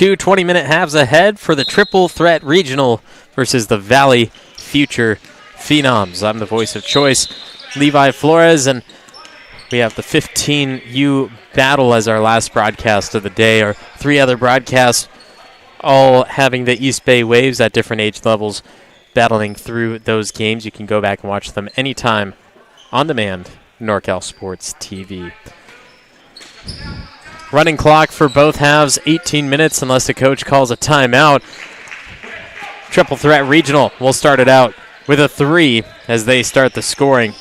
Two 20-minute halves ahead for the Triple Threat Regional versus the Valley Phuture Phenoms. I'm the voice of choice, Levi Flores, and we have the 15U battle as our last broadcast of the day. Our three other broadcasts all having the East Bay Waves at different age levels battling through those games. You can go back and watch them anytime on demand, NorCal Sports TV. Running clock for both halves, 18 minutes unless the coach calls a timeout. Triple Threat Regional will start it out with a 3 as they start the scoring.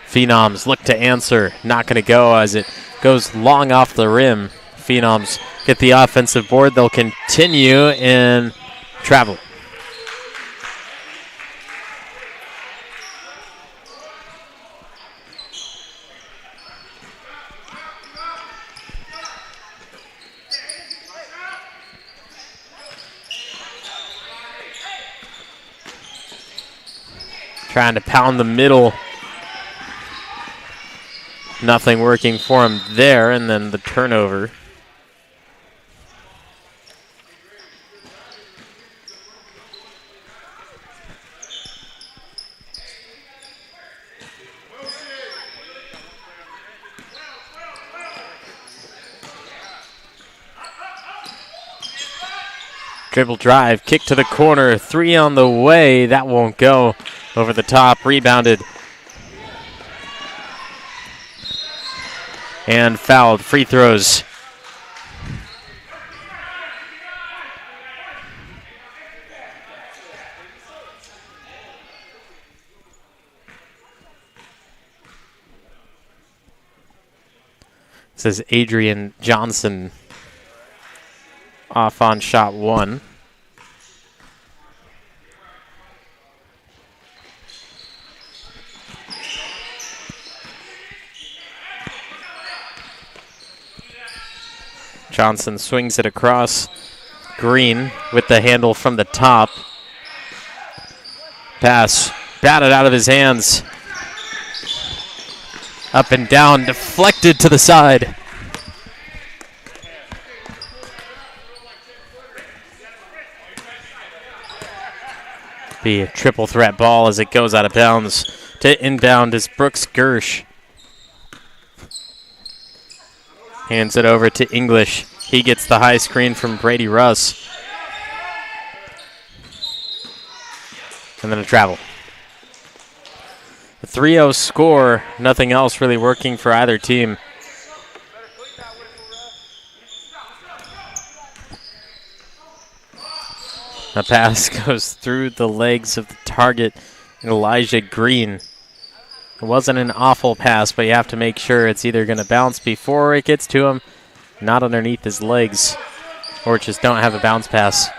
Phenoms look to answer, not going to go as it goes long off the rim. Phenoms get the offensive board. They'll continue and travel. Trying to pound the middle. Nothing working for him there, and then the turnover. Dribble drive, kick to the corner, 3 on the way. That won't go. Over the top, rebounded. And fouled. Free throws. This is Adrian Johnson off on shot 1. Johnson swings it across. Green with the handle from the top. Pass batted out of his hands. Up and down, deflected to the side. Be a triple threat ball as it goes out of bounds. To inbound is Brooks Gersh. Hands it over to English. He gets the high screen from Brady Russ. And then a travel. The 3-0 score. Nothing else really working for either team. A pass goes through the legs of the target, Elijah Green. It wasn't an awful pass, but you have to make sure it's either going to bounce before it gets to him, not underneath his legs, or just don't have a bounce pass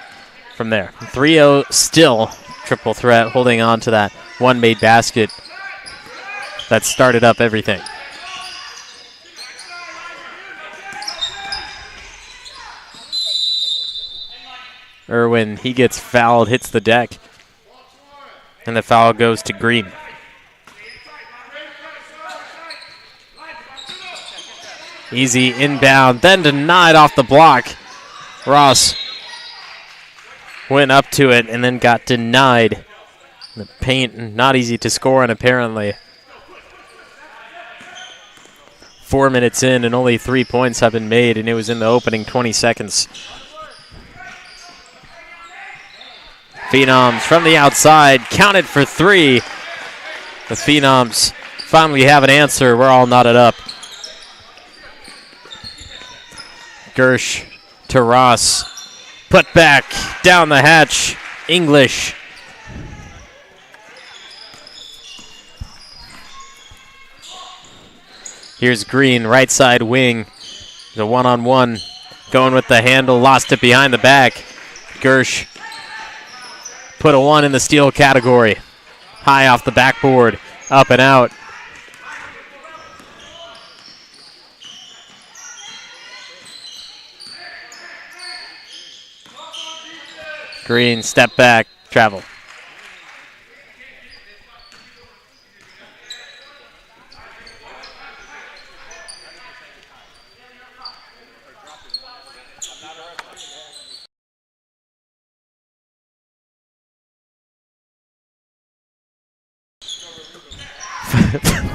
from there. 3-0 still, triple threat, holding on to that one made basket that started up everything. Irwin, he gets fouled, hits the deck, and the foul goes to Green. Easy inbound, then denied off the block. Ross went up to it and then got denied. The paint, not easy to score on apparently. 4 minutes in and only 3 points have been made, and it was in the opening 20 seconds. Phenoms from the outside, counted for 3. The Phenoms finally have an answer. We're all knotted up. Gersh to Ross. Put back, down the hatch. English. Here's Green, right side wing. The one-on-one. Going with the handle, lost it behind the back. Gersh put a 1 in the steal category. High off the backboard, up and out. Green, step back, travel.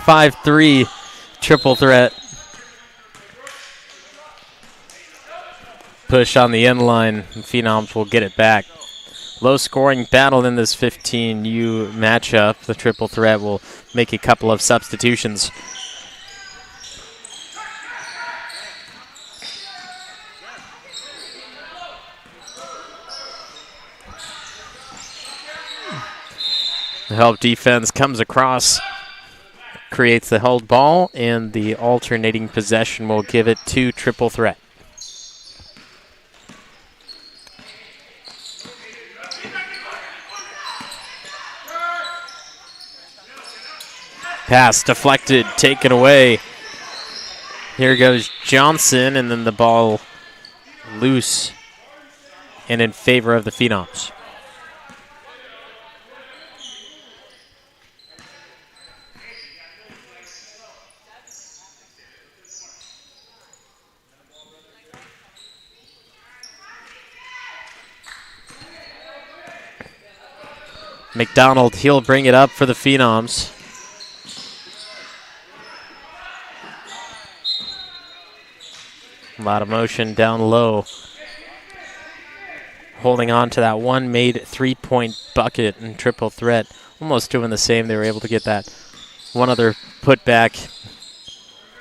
4-5-3 triple threat. Push on the end line. Phenoms will get it back. Low-scoring battle in this 15U matchup. The triple threat will make a couple of substitutions. The help defense comes across, creates the held ball, and the alternating possession will give it to triple threat. Pass deflected, taken away. Here goes Johnson, and then the ball loose and in favor of the Phenoms. McDonald, he'll bring it up for the Phenoms. A lot of motion down low. Holding on to that one made three-point bucket and triple threat. Almost doing the same. They were able to get that one other putback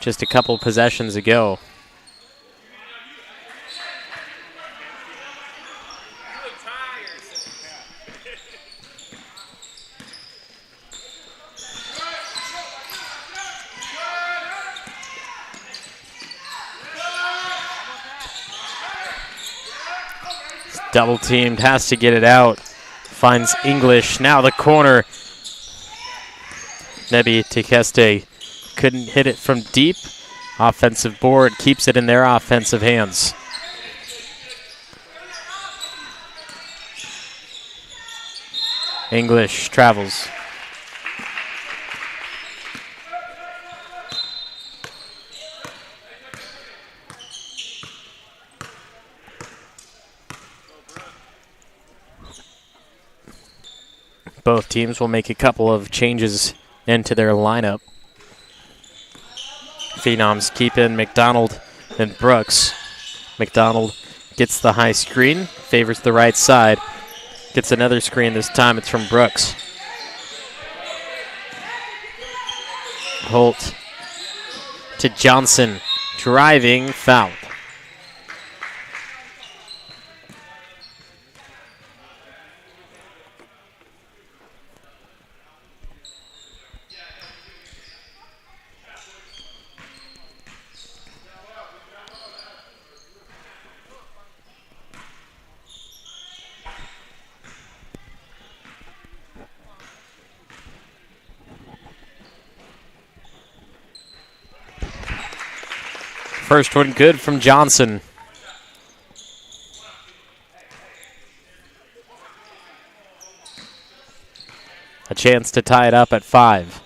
just a couple possessions ago. Double teamed, has to get it out. Finds English, now the corner. Nebi Tekeste couldn't hit it from deep. Offensive board keeps it in their offensive hands. English travels. Both teams will make a couple of changes into their lineup. Phenoms keep in McDonald and Brooks. McDonald gets the high screen, favors the right side. Gets another screen, this time it's from Brooks. Holt to Johnson, driving, foul. First one good from Johnson. A chance to tie it up at 5.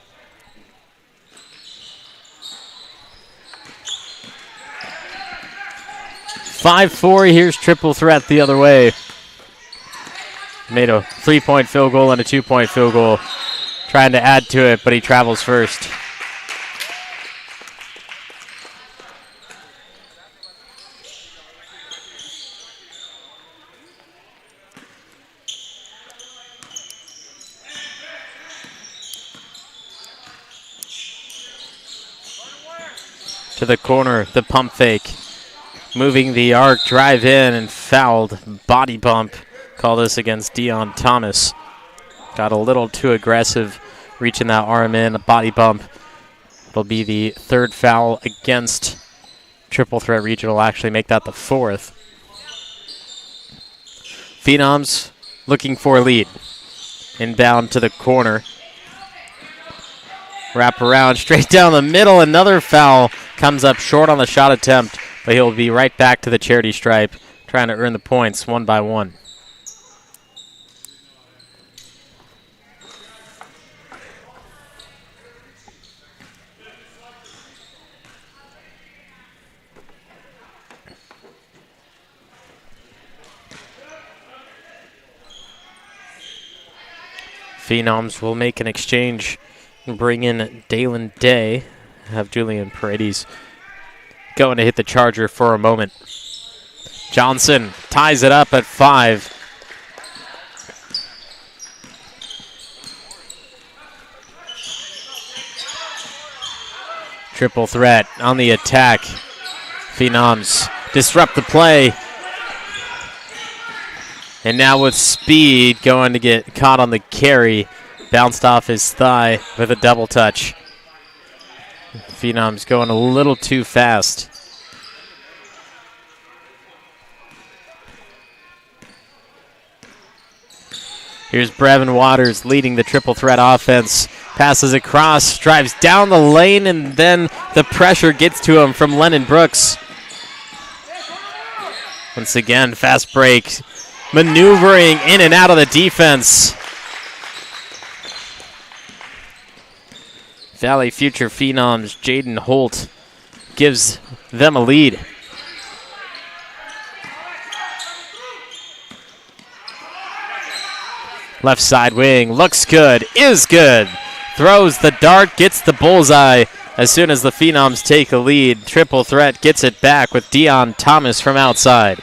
(5-4). Here's triple threat the other way. Made a 3-point field goal and a 2-point field goal. Trying to add to it, but he travels first. To the corner, the pump fake. Moving the arc, drive in, and fouled. Body bump. Call this against Dion Thomas. Got a little too aggressive, reaching that arm in, a body bump. It'll be the third foul against Triple Threat Regional. Actually make that the 4th. Phenoms looking for a lead. Inbound to the corner. Wrap around, straight down the middle. Another foul. Comes up short on the shot attempt, but he'll be right back to the charity stripe, trying to earn the points one by one. Phenoms will make an exchange Bring in Dalen Day. Have Julian Paredes going to hit the charger for a moment. Johnson ties it up at 5. Triple threat on the attack. Phenoms disrupt the play. And now with speed, going to get caught on the carry. Bounced off his thigh with a double touch. Phenoms going a little too fast. Here's Brevin Waters leading the triple threat offense. Passes across, drives down the lane, and then the pressure gets to him from Lennon Brooks. Once again, fast break. Maneuvering in and out of the defense. Valley Future Phenoms, Jaden Holt gives them a lead. Left side wing, looks good, is good. Throws the dart, gets the bullseye. As soon as the Phenoms take a lead, triple threat gets it back with Dion Thomas from outside.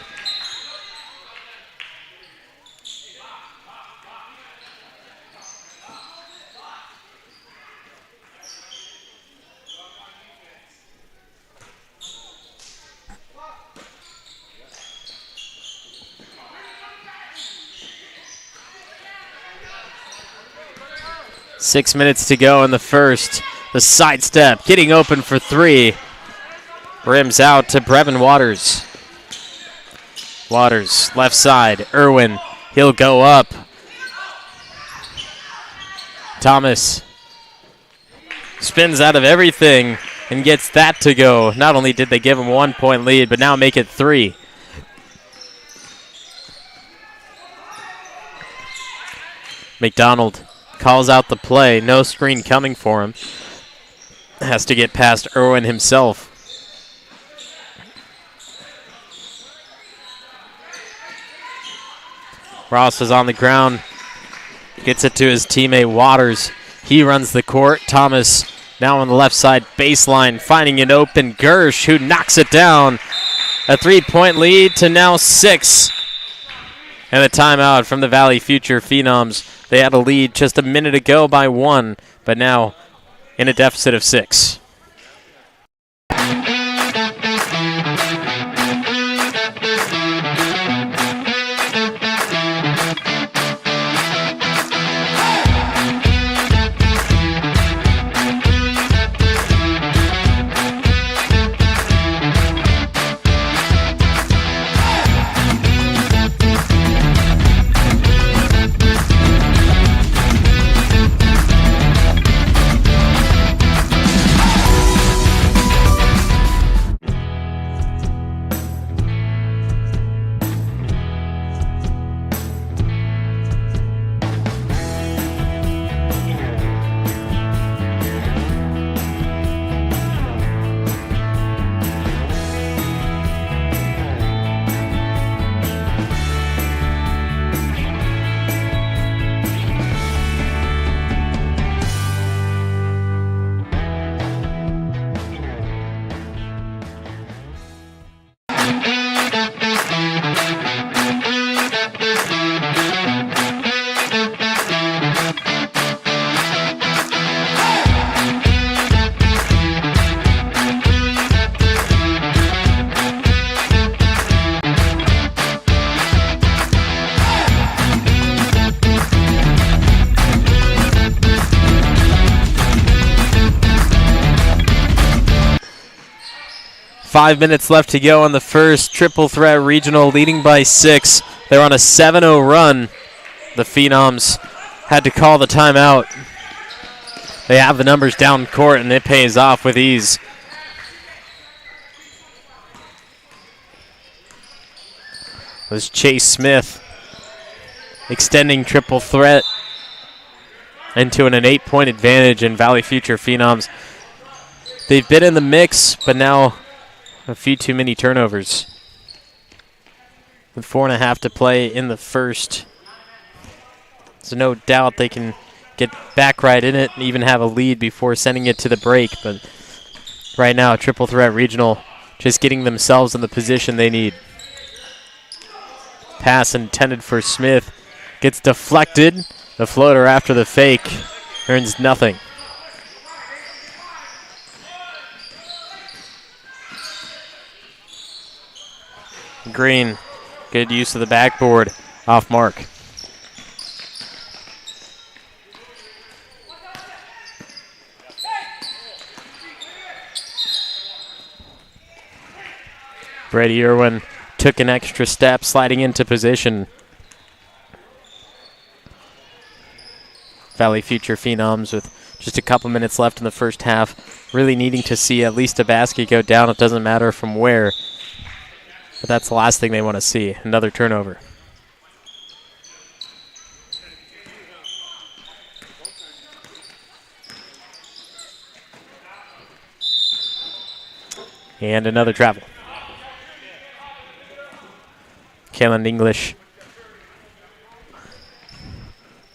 Six minutes to go in the first. The sidestep, getting open for 3. Rims out to Brevin Waters. Waters, left side. Irwin, he'll go up. Thomas spins out of everything and gets that to go. Not only did they give him 1 point lead, but now make it 3. McDonald calls out the play. No screen coming for him. Has to get past Irwin himself. Ross is on the ground. Gets it to his teammate Waters. He runs the court. Thomas now on the left side baseline, finding an open Gersh, who knocks it down. A 3-point lead to now 6. And a timeout from the Valley Future Phenoms. They had a lead just a minute ago by 1, but now in a deficit of 6. Five minutes left to go on the first. Triple threat regional leading by 6. They're on a 7-0 run. The Phenoms had to call the timeout. They have the numbers down court, and it pays off with ease. It was Chase Smith extending triple threat into an 8-point advantage in Valley Future Phenoms. They've been in the mix, but now a few too many turnovers. With 4.5 to play in the first. So no doubt they can get back right in it and even have a lead before sending it to the break. But right now, Triple Threat Regional just getting themselves in the position they need. Pass intended for Smith. Gets deflected. The floater after the fake earns nothing. Green, good use of the backboard, off mark. Brady Irwin took an extra step, sliding into position. Valley Future Phenoms with just a couple minutes left in the first half, really needing to see at least a basket go down. It doesn't matter from where, but that's the last thing they want to see, another turnover. And another travel. Kalen English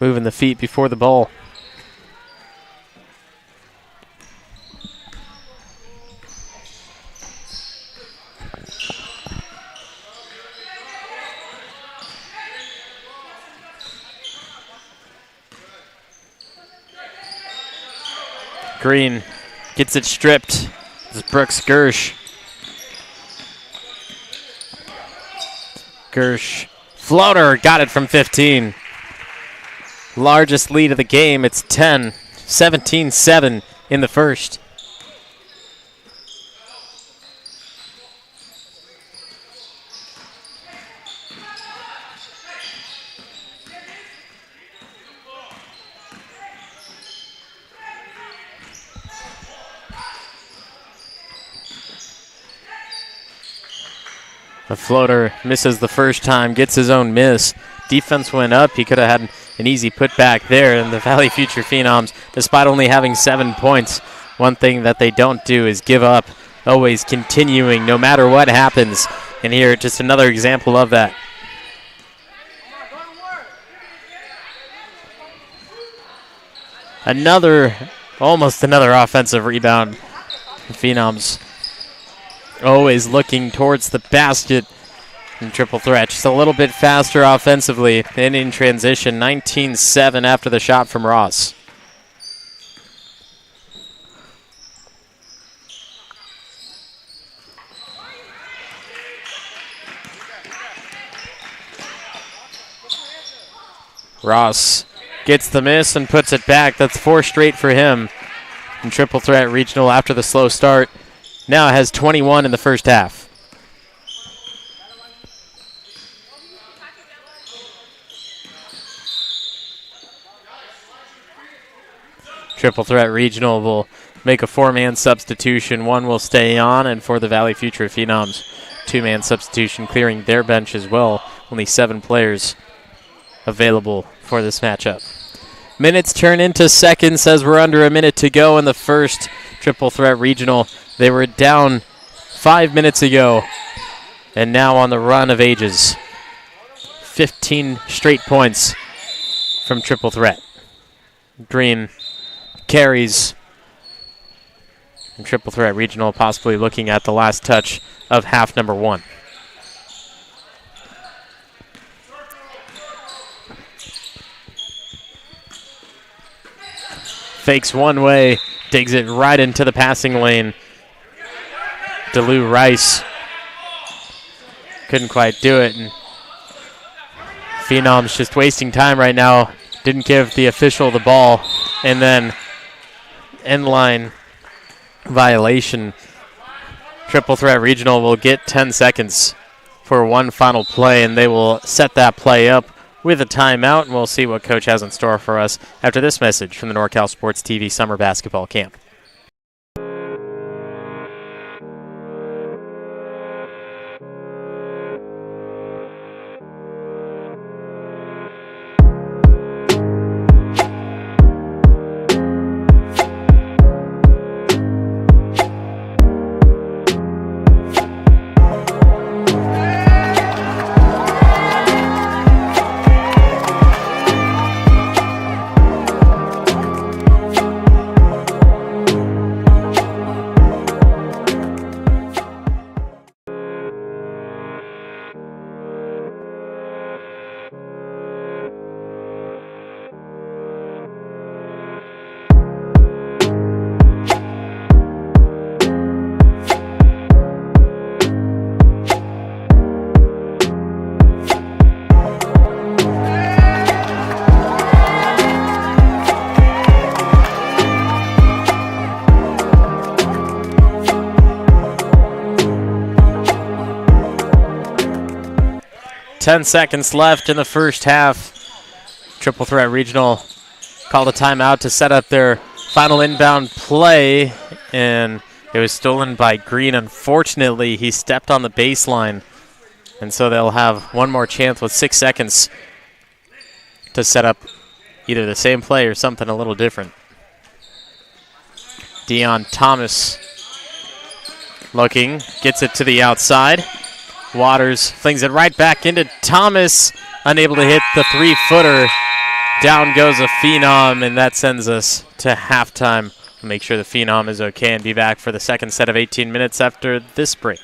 moving the feet before the ball. Green gets it stripped. This is Brooks Gersh. Gersh, floater, got it from 15. Largest lead of the game, it's 10, 17-7 in the first. The floater misses the first time, gets his own miss. Defense went up. He could have had an easy putback there. And the Valley Future Phenoms, despite only having 7 points, one thing that they don't do is give up. Always continuing no matter what happens. And here, just another example of that. Almost another offensive rebound. Phenoms always looking towards the basket in triple threat. Just a little bit faster offensively and in transition. 19-7 after the shot from Ross. Ross gets the miss and puts it back. That's 4 straight for him in triple threat regional after the slow start. Now has 21 in the first half. Triple threat regional will make a 4-man substitution. 1 will stay on, and for the Valley Future Phenoms, 2-man substitution clearing their bench as well. Only 7 players available for this matchup. Minutes turn into seconds as we're under a minute to go in the first triple threat regional. They were down 5 minutes ago and now on the run of ages. 15 straight points from triple threat. Green carries and triple threat regional possibly looking at the last touch of half number 1. Fakes one way, digs it right into the passing lane. DeLu Rice couldn't quite do it. And Phenoms just wasting time right now. Didn't give the official the ball. And then end line violation. Triple threat regional will get 10 seconds for one final play, and they will set that play up with a timeout, and we'll see what Coach has in store for us after this message from the NorCal Sports TV Summer Basketball Camp. 10 seconds left in the first half. Triple Threat Regional called a timeout to set up their final inbound play, and it was stolen by Green. Unfortunately, he stepped on the baseline, and so they'll have one more chance with 6 seconds to set up either the same play or something a little different. Dion Thomas looking, gets it to the outside. Waters flings it right back into Thomas, unable to hit the 3-footer. Down goes a Phenom, and that sends us to halftime. We'll make sure the Phenom is okay and be back for the second set of 18 minutes after this break.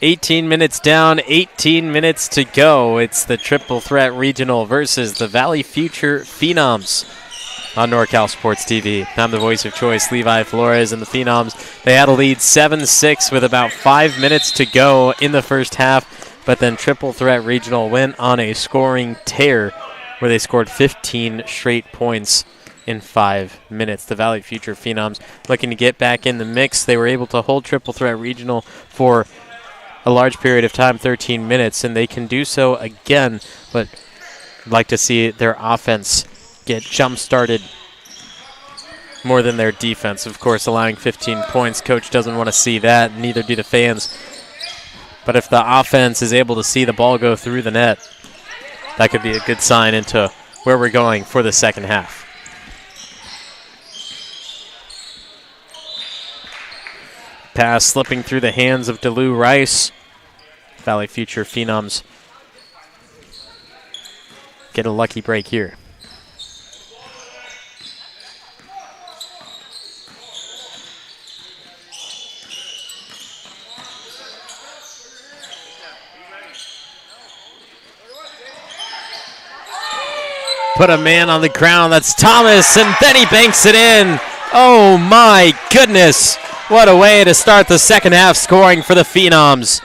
Eighteen minutes down, 18 minutes to go. It's the Triple Threat Regional versus the Valley Phuture Phenoms on NorCal Sports TV. I'm the voice of choice, Levi Flores, and the Phenoms. They had a lead 7-6 with about 5 minutes to go in the first half, but then Triple Threat Regional went on a scoring tear where they scored 15 straight points in 5 minutes. The Valley Phuture Phenoms looking to get back in the mix. They were able to hold Triple Threat Regional for a large period of time, 13 minutes, and they can do so again, but I'd like to see their offense get jump-started more than their defense. Of course, allowing 15 points, coach doesn't want to see that, neither do the fans. But if the offense is able to see the ball go through the net, that could be a good sign into where we're going for the second half. Pass slipping through the hands of DeLu Rice. Valley Phuture Phenoms get a lucky break here. Put a man on the ground. That's Thomas, and then he banks it in. Oh my goodness. What a way to start the second half scoring for the Phenoms.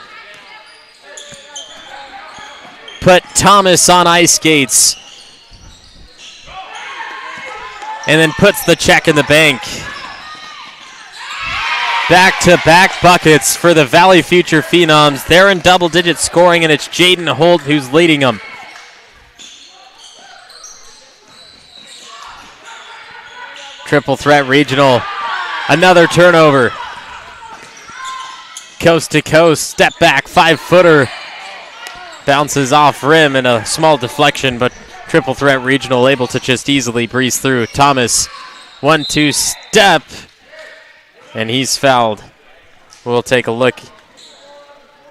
Put Thomas on ice skates. And then puts the check in the bank. Back-to-back buckets for the Valley Future Phenoms. They're in double-digit scoring, and it's Jaden Holt who's leading them. Triple threat regional. Another turnover. Coast to coast, step back, 5-footer. Bounces off rim in a small deflection, but triple threat regional able to just easily breeze through. Thomas, 1-2 step, and he's fouled. We'll take a look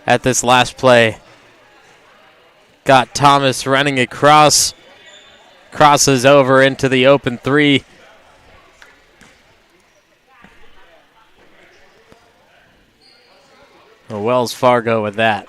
at this last play. Got Thomas running across, crosses over into the open three. Wells Fargo with that.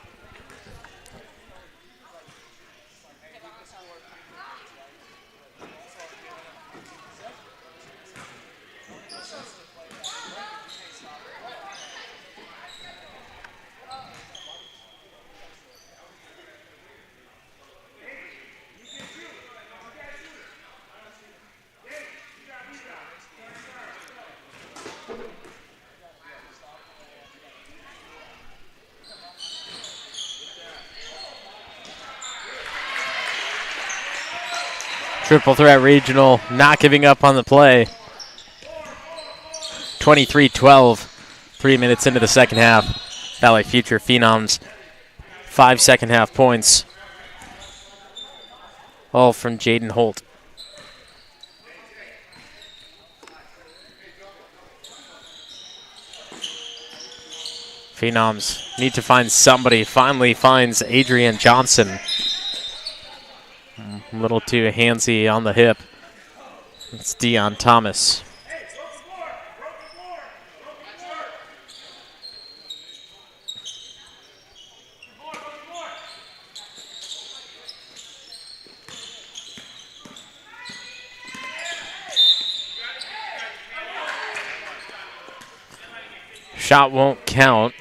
Triple threat regional, not giving up on the play. 23-12, 3 minutes into the second half. Valley Future Phenoms, 5 second half points. All from Jaden Holt. Phenoms need to find somebody. Finally finds Adrian Johnson. A little too handsy on the hip. It's Dion Thomas. Shot won't count.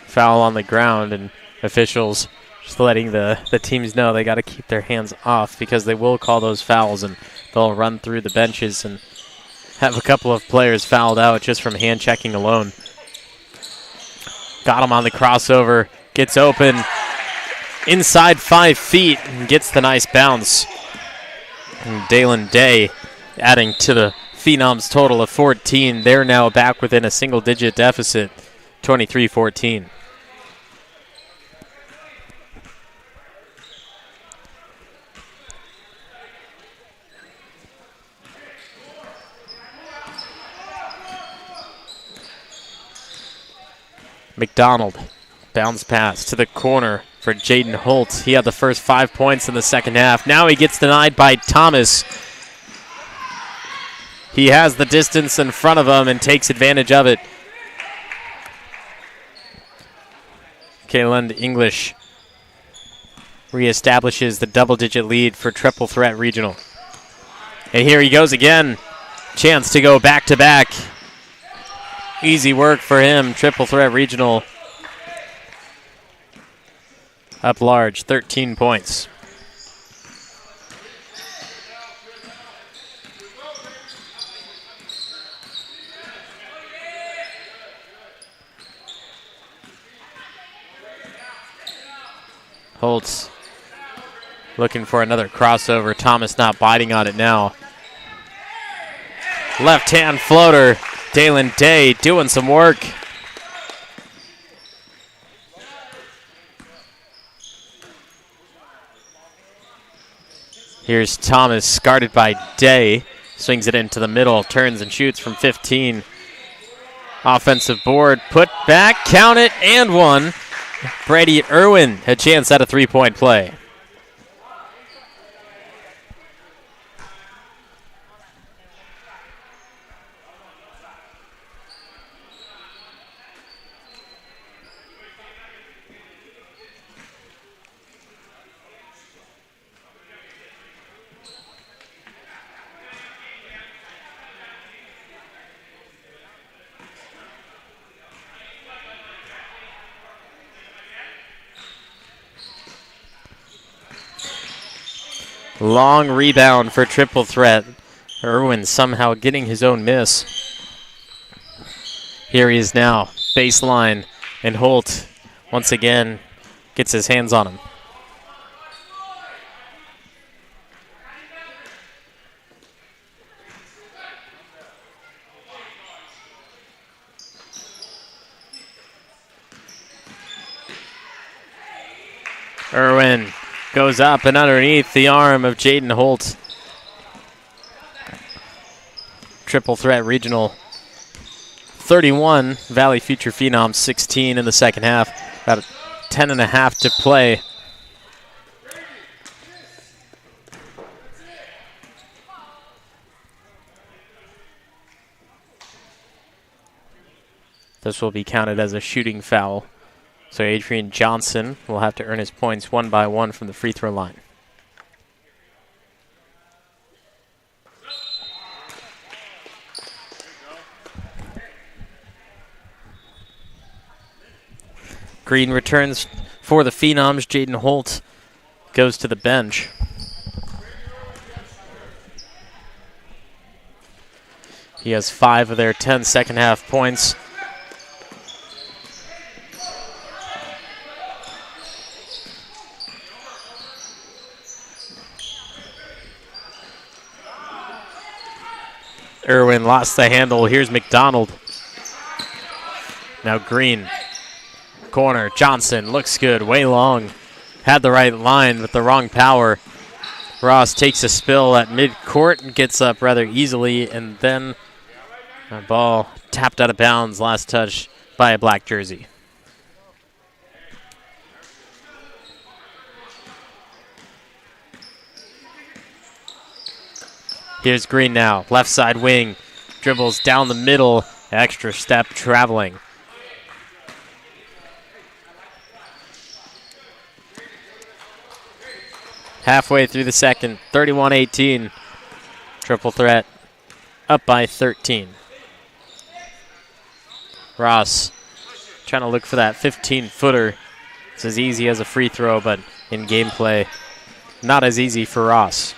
Foul on the ground, and officials just letting the teams know they got to keep their hands off because they will call those fouls, and they'll run through the benches and have a couple of players fouled out just from hand checking alone. Got him on the crossover, gets open inside 5 feet and gets the nice bounce. And Dalen Day adding to the Phenoms total of 14. They're now back within a single-digit deficit, 23-14. McDonald, bounce pass to the corner for Jaden Holt. He had the first 5 points in the second half. Now he gets denied by Thomas. He has the distance in front of him and takes advantage of it. Kayland English reestablishes the double-digit lead for Triple Threat Regional. And here he goes again. Chance to go back-to-back. Easy work for him. Triple Threat Regional up large, 13 points. Holtz looking for another crossover. Thomas not biting on it now. Left-hand floater. Dalen Day doing some work. Here's Thomas, guarded by Day. Swings it into the middle, turns and shoots from 15. Offensive board, put back, count it, and one. Brady Irwin, a chance at a three-point play. Long rebound for triple threat. Irwin somehow getting his own miss. Here he is now, baseline, and Holt once again gets his hands on him. Irwin goes up and underneath the arm of Jaden Holt. Triple threat regional 31, Valley Future Phenoms 16 in the second half. About 10.5 to play. This will be counted as a shooting foul. So Adrian Johnson will have to earn his points one by one from the free throw line. Green returns for the Phenoms. Jaden Holt goes to the bench. He has 5 of their 10 second half points. Irwin lost the handle. Here's McDonald. Now Green. Corner. Johnson looks good. Way long. Had the right line with the wrong power. Ross takes a spill at midcourt and gets up rather easily. And then a ball tapped out of bounds. Last touch by a black jersey. Here's Green now, left side wing, dribbles down the middle, extra step traveling. Halfway through the second, 31-18. Triple threat, up by 13. Ross trying to look for that 15-footer. It's as easy as a free throw, but in gameplay, not as easy for Ross.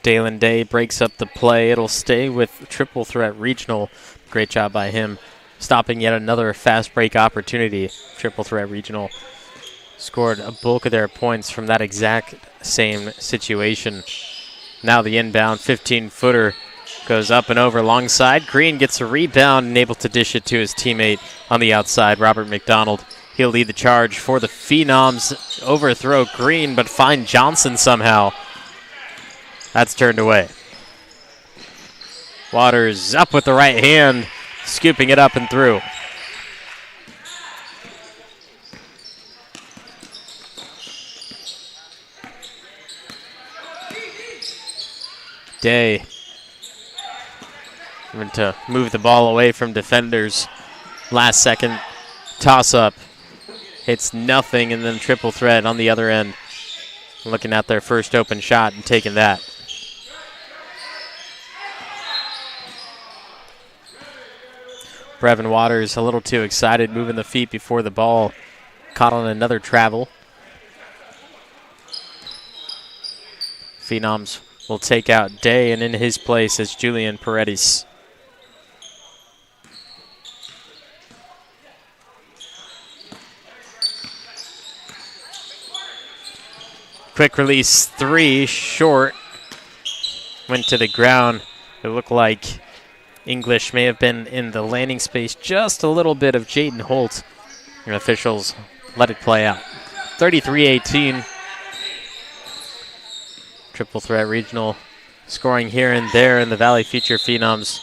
Dalen Day breaks up the play. It'll stay with triple threat regional. Great job by him stopping yet another fast break opportunity. Triple threat regional scored a bulk of their points from that exact same situation. Now the inbound 15-footer goes up and over long side. Green gets a rebound and able to dish it to his teammate on the outside, Robert McDonald. He'll lead the charge for the Phenoms. Overthrow Green, but find Johnson somehow. That's turned away. Waters up with the right hand, scooping it up and through. Day went to move the ball away from defenders. Last second toss up. Hits nothing, and then triple threat on the other end. Looking at their first open shot and taking that. Brevin Waters a little too excited, moving the feet before the ball. Caught on another travel. Phenoms will take out Day, and in his place is Julian Paredes. Quick release 3, short. Went to the ground. It looked like English may have been in the landing space just a little bit of Jaden Holt. And officials let it play out. 33-18. Triple threat regional scoring here and there in the Valley Future Phenoms.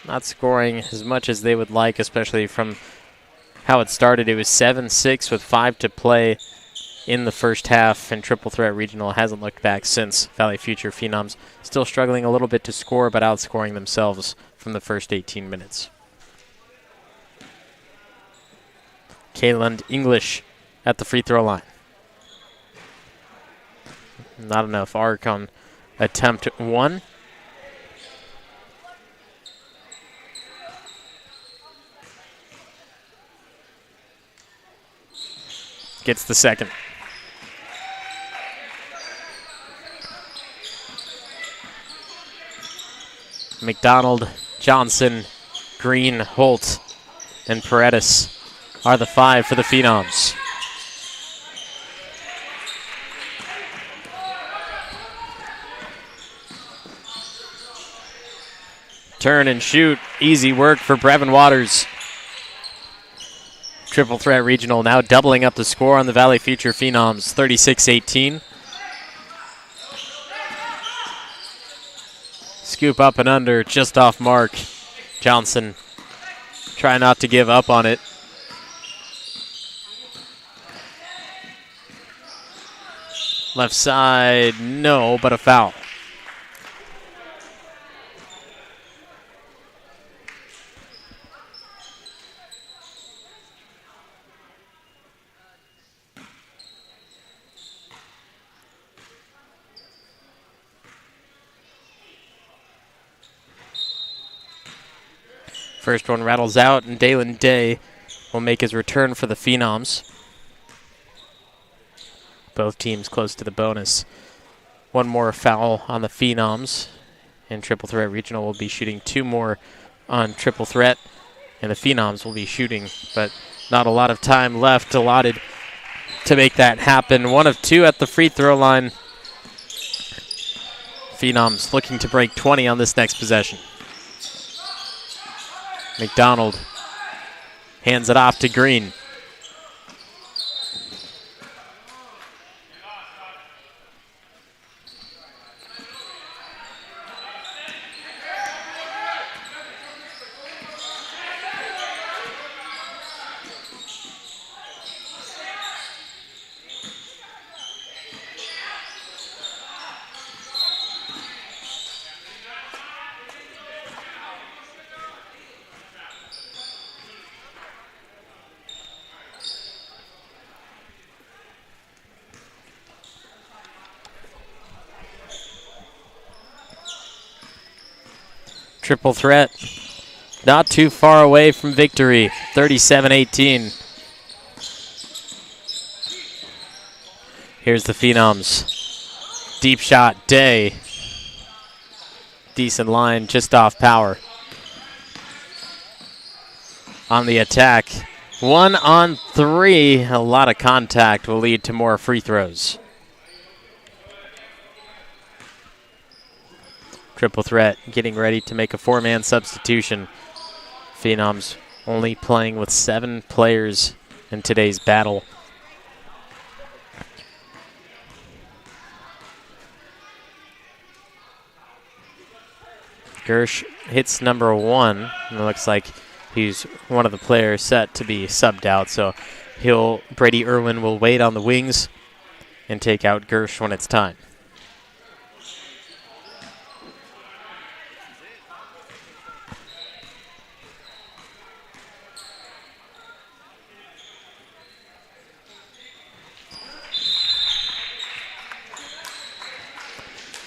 Not scoring as much as they would like, especially from how it started. It was 7-6 with 5 to play in the first half, and triple threat regional hasn't looked back since. Valley Future Phenoms still struggling a little bit to score, but outscoring themselves from the first 18 minutes. Kayland English at the free throw line. Not enough arc on attempt 1. Gets the second. McDonald, Johnson, Green, Holt, and Paredes are the 5 for the Phenoms. Turn and shoot. Easy work for Brevin Waters. Triple threat regional now doubling up the score on the Valley Future Phenoms, 36-18. Scoop up and under, just off mark. Johnson try not to give up on it. Left side, no, but a foul. First one rattles out, and Dalen Day will make his return for the Phenoms. Both teams close to the bonus. One more foul on the Phenoms, and Triple Threat Regional will be shooting 2 more on Triple Threat, and the Phenoms will be shooting, but not a lot of time left allotted to make that happen. 1 of 2 at the free throw line. Phenoms looking to break 20 on this next possession. McDonald hands it off to Green. Triple threat, not too far away from victory, 37-18. Here's the Phenoms. Deep shot, Day. Decent line, just off power. On the attack, 1 on 3. A lot of contact will lead to more free throws. Triple threat getting ready to make a 4-man substitution. Phenoms only playing with 7 players in today's battle. Gersh hits number 1. And it looks like he's one of the players set to be subbed out. So Brady Irwin will wait on the wings and take out Gersh when it's time.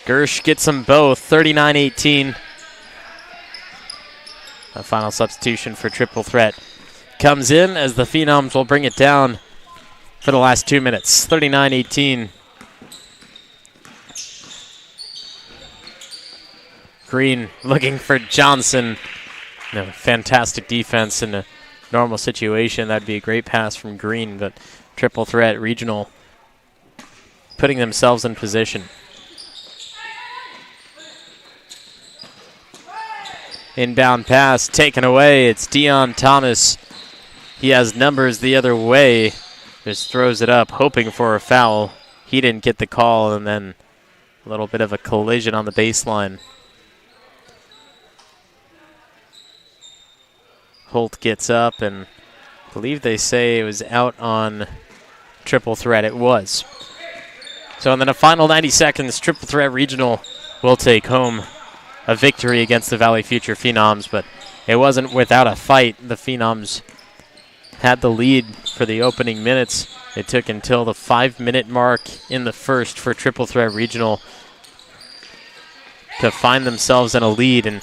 Gersh gets them both, 39-18. A final substitution for Triple Threat comes in as the Phenoms will bring it down for the last 2 minutes, 39-18. Green looking for Johnson. Fantastic defense in a normal situation. That'd be a great pass from Green, but Triple Threat Regional putting themselves in position. Inbound pass taken away. It's Dion Thomas. He has numbers the other way. Just throws it up, hoping for a foul. He didn't get the call, and then a little bit of a collision on the baseline. Holt gets up, and I believe they say it was out on Triple Threat. It was. So in the final 90 seconds, Triple Threat Regional will take home a victory against the Valley Future Phenoms, but it wasn't without a fight. The Phenoms had the lead for the opening minutes. It took until the 5-minute mark in the first for Triple Threat Regional to find themselves in a lead, and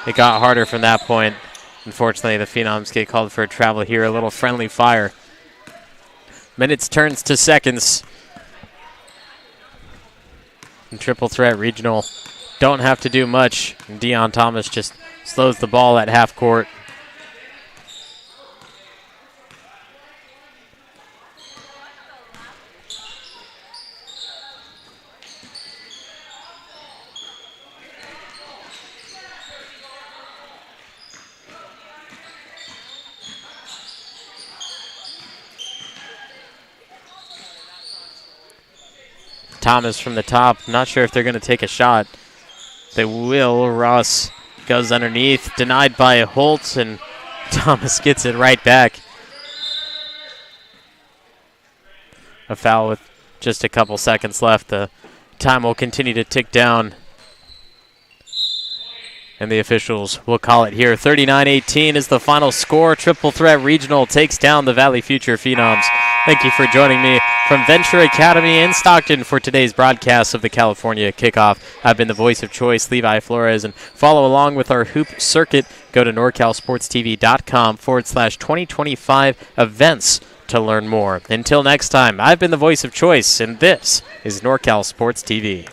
it got harder from that point. Unfortunately, the Phenoms get called for a travel here, a little friendly fire. Minutes turns to seconds. And Triple Threat Regional don't have to do much. And Deion Thomas just slows the ball at half court. Thomas from the top. Not sure if they're going to take a shot. They will. Ross goes underneath. Denied by Holtz, and Thomas gets it right back. A foul with just a couple seconds left. The time will continue to tick down. And the officials will call it here. 39-18 is the final score. Triple Threat Regional takes down the Valley Future Phenoms. Thank you for joining me from Venture Academy in Stockton for today's broadcast of the California Kickoff. I've been the voice of choice, Levi Flores, and follow along with our hoop circuit. Go to NorCalSportsTV.com/2025 events to learn more. Until next time, I've been the voice of choice, and this is NorCal Sports TV.